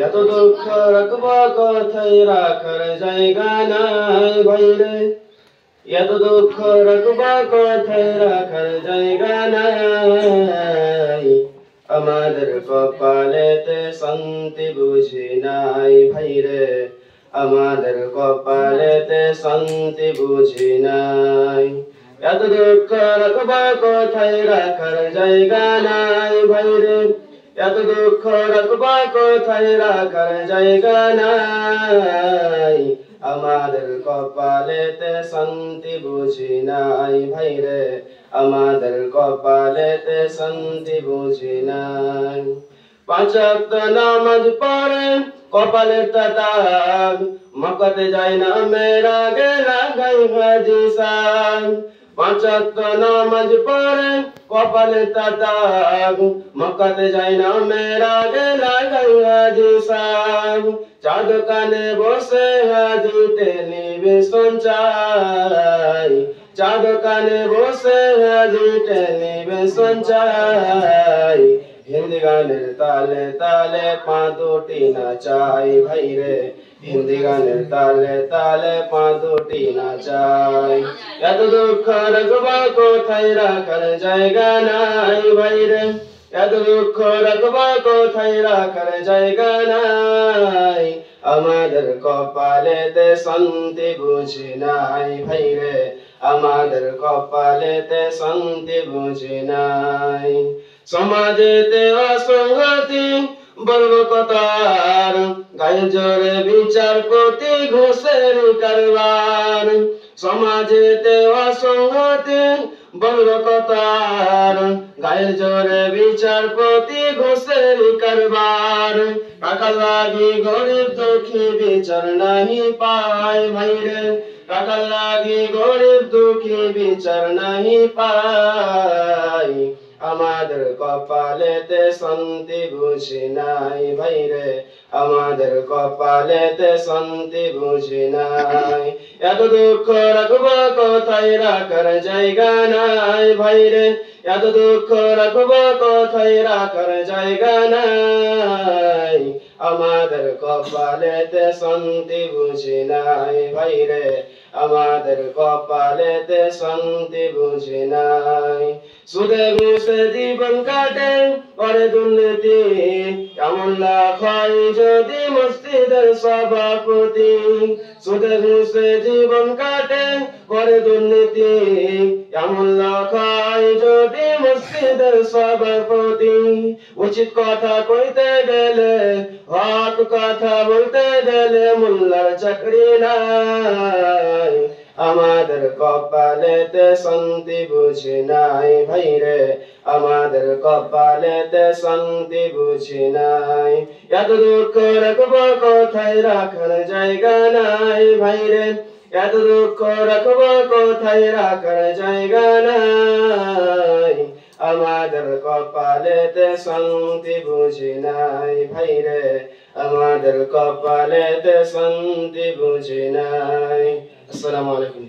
এত দুঃখ রাখবা কথাই রাখার জায়গা নাই ভাইরে, এত দুঃখ রাখবা কথাই রাখার জায়গা নাই। আমাদের কপালেতে শান্তি বুঝি নাই ভাইরে, আমাদের কপালেতে শান্তি বুঝি নাই। এত দুঃখ রাখবা কথাই রাখার জায়গা নাই ভাইরে, এত দুঃখ রাখবা কোথায় রাখার জায়গা নাই। আমাদের কপালেতে শান্তি বুঝি নাই ভাইরে, আমাদের কপালেতে শান্তি বুঝি নাই। পাঁচ ওয়াক্ত নামাজ পড়ে কপালের তাতাগ, মক্কাতে যায় না মেরা গেলা গাই হাজি সান। পাঁচ ওয়াক্ত নামাজ পড়ে কপালের তাতাগ, মক্কাতে যায় না মেরা গেলা গাই হাজি সান। চাঁদ কানে বসে হাজিতে নিবে সঞ্চাই, চাঁদ কানে বসে হাজিতে নিবে সঞ্চাই। হিন্দি গানের তালে তালে পা দুটি নাচাই ভাইরে, হিন্দি গানের তালে তালে পা দুটি নাচাই। এত দুঃখ রাখবা কোথায় রাখার জায়গা নাই ভাইরে, এত দুঃখ রাখবা কোথায় রাখার জায়গা নাই। আমাদের কপালেতে শান্তি বুঝি নাই ভাইরে, আমাদের কপালেতে শান্তি বুঝি নাই। সমাজেতে অসংগতি বলবো কতার, গায়ে জোরে বিচারপতি ঘুষের কারবার। সমাজেতে অসংগতি বলবো কতার, গায়ে জোরে বিচারপতি ঘুষের কারবার। টাকা লাগি গরিব দুঃখী বিচার নাহি পায় ভাইরে, টাকা লাগি গরিব দুঃখী বিচার নাহি পায়। আমাদের কপালেতে শান্তি বুঝি নাই ভাইরে, আমাদের কপালেতে শান্তি বুঝি নাই। এত দুঃখ রাখবা কোথায় রাখার জায়গা নাই ভাইরে, এত দুঃখ রাখবা কোথায় রাখার জায়গা নাই। আমাদের কপালেতে শান্তি বুঝি নাই ভাইরে, আমাদের কপালেতে শান্তি বুঝি নাই। সুদে ঘুষে জীবন কাটে করে দুর্নীতি, এমন লাখ হয় যদি মসজিদের সভাপতি। সুদে ঘুষে জীবন কাটে করে দুর্নীতি, এমন লাখ হয় যদি মসজিদের সভাপতি। উচিত কথা কইতে গেলে, হক কথা বলতে গেলে মোল্লার চাকরি নাই। আমাদের কপালেতে শান্তি বুঝি নাই ভাইরে, আমাদের কপালেতে শান্তি বুঝি নাই। এত দুঃখ রাখবা কোথায় রাখার জায়গা নাই ভাইরে, এত দুঃখ রাখবা কোথায় রাখার জায়গা নাই। আমাদের কপালেতে শান্তি বুঝি নাই ভাইরে, আমাদের কপালেতে শান্তি বুঝি নাই। আসসালামু আলাইকুম।